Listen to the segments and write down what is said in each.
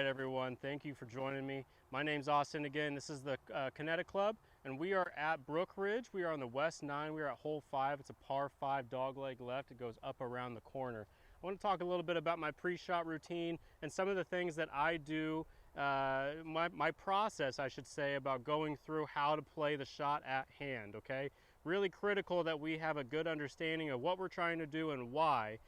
everyone. Thank you for joining me. My name's Austin again. This is the Kinetic Club, and we are at Brook Ridge. We are on the West 9. We are at hole 5. It's a par 5 dogleg left. It goes up around the corner. I want to talk a little bit about my pre-shot routine and some of the things that I do, my process, I should say, about going through how to play the shot at hand, okay? Really critical that we have a good understanding of what we're trying to do and why.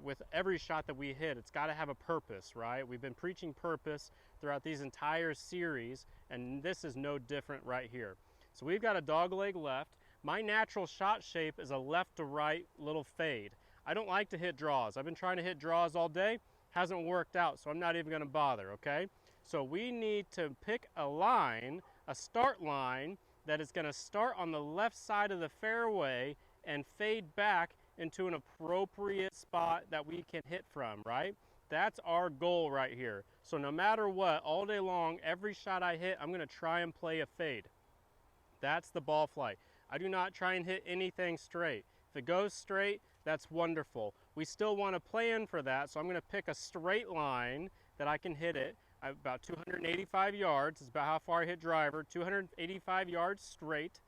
With every shot that we hit, it's got to have a purpose, right? We've been preaching purpose throughout these entire series, and this is no different right here. So we've got a dog leg left. My natural shot shape is a left to right little fade. I don't like to hit draws. I've been trying to hit draws all day. Hasn't worked out, so I'm not even going to bother, okay? So we need to pick a line, a start line, that is going to start on the left side of the fairway and fade back into an appropriate spot that we can hit from, right? That's our goal right here. So no matter what, all day long, every shot I hit, I'm gonna try and play a fade. That's the ball flight. I do not try and hit anything straight. If it goes straight, that's wonderful. We still wanna plan for that, so I'm gonna pick a straight line that I can hit it. About 285 yards is about how far I hit driver, 285 yards straight.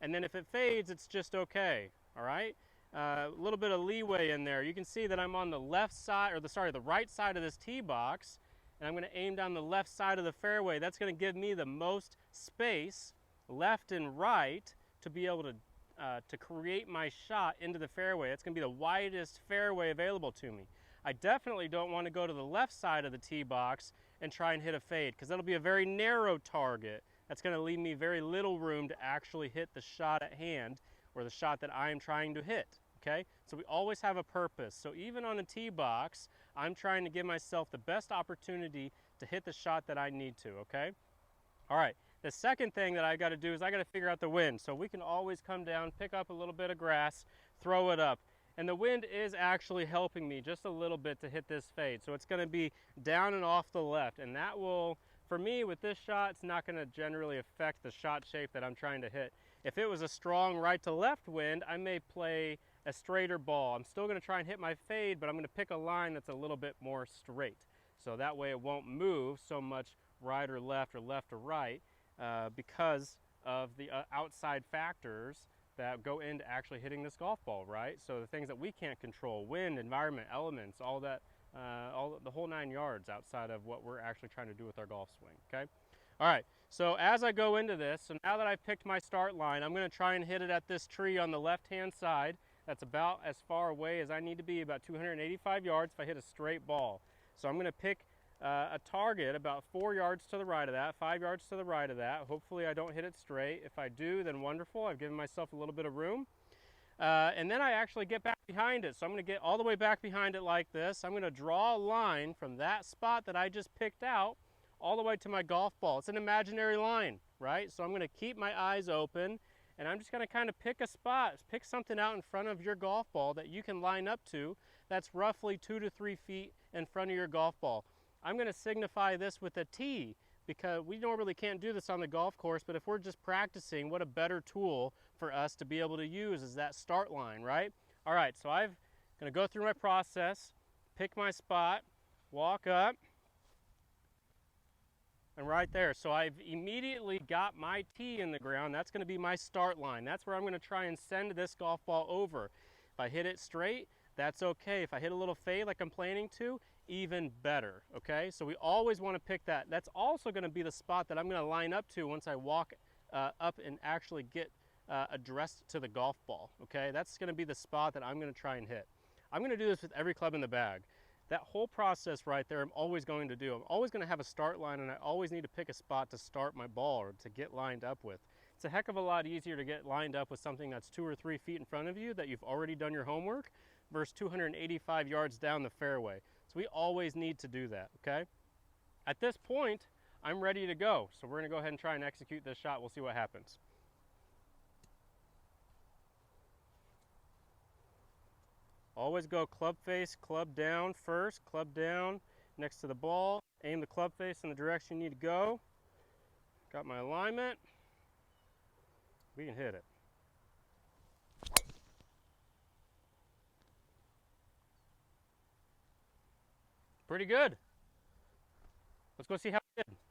And then if it fades, it's just okay, all right? A little bit of leeway in there. You can see that I'm on the left side, or the right side of this tee box, and I'm going to aim down the left side of the fairway. That's going to give me the most space, left and right, to be able to create my shot into the fairway. That's going to be the widest fairway available to me. I definitely don't want to go to the left side of the tee box and try and hit a fade, because that'll be a very narrow target. That's going to leave me very little room to actually hit the shot at hand, or the shot that I am trying to hit, okay? So we always have a purpose. So even on a tee box, I'm trying to give myself the best opportunity to hit the shot that I need to, okay? All right, the second thing that I gotta do is I gotta figure out the wind. So we can always come down, pick up a little bit of grass, throw it up. And the wind is actually helping me just a little bit to hit this fade. So it's gonna be down and off the left, and that will, for me with this shot, it's not gonna generally affect the shot shape that I'm trying to hit. If it was a strong right to left wind, I may play a straighter ball. I'm still gonna try and hit my fade, but I'm gonna pick a line that's a little bit more straight. So that way it won't move so much right or left or right because of the outside factors that go into actually hitting this golf ball, right? So the things that we can't control, wind, environment, elements, all that, the whole 9 yards outside of what we're actually trying to do with our golf swing, okay? All right, so as I go into this, so now that I've picked my start line, I'm gonna try and hit it at this tree on the left-hand side. That's about as far away as I need to be, about 285 yards if I hit a straight ball. So I'm gonna pick a target about 4 yards to the right of that, 5 yards to the right of that. Hopefully I don't hit it straight. If I do, then wonderful. I've given myself a little bit of room. And then I actually get back behind it. So I'm gonna get all the way back behind it like this. I'm gonna draw a line from that spot that I just picked out all the way to my golf ball. It's an imaginary line, right? So I'm gonna keep my eyes open, and I'm just gonna kind of pick a spot, pick something out in front of your golf ball that you can line up to that's roughly 2 to 3 feet in front of your golf ball. I'm gonna signify this with a tee, because we normally can't do this on the golf course, but if we're just practicing, what a better tool for us to be able to use is that start line, right? All right, so I'm gonna go through my process, pick my spot, walk up, and right there. So I've immediately got my tee in the ground. That's going to be my start line. That's where I'm going to try and send this golf ball over. If I hit it straight, that's okay. If I hit a little fade like I'm planning to, even better, okay? So we always want to pick that. That's also going to be the spot that I'm going to line up to once I walk up and actually get addressed to the golf ball, okay? That's going to be the spot that I'm going to try and hit. I'm going to do this with every club in the bag. That whole process right there, I'm always going to do. I'm always going to have a start line, and I always need to pick a spot to start my ball or to get lined up with. It's a heck of a lot easier to get lined up with something that's 2 or 3 feet in front of you that you've already done your homework versus 285 yards down the fairway. So we always need to do that, okay? At this point, I'm ready to go. So we're going to go ahead and try and execute this shot. We'll see what happens. Always go club face, club down first, club down next to the ball. Aim the club face in the direction you need to go. Got my alignment. We can hit it. Pretty good. Let's go see how he did.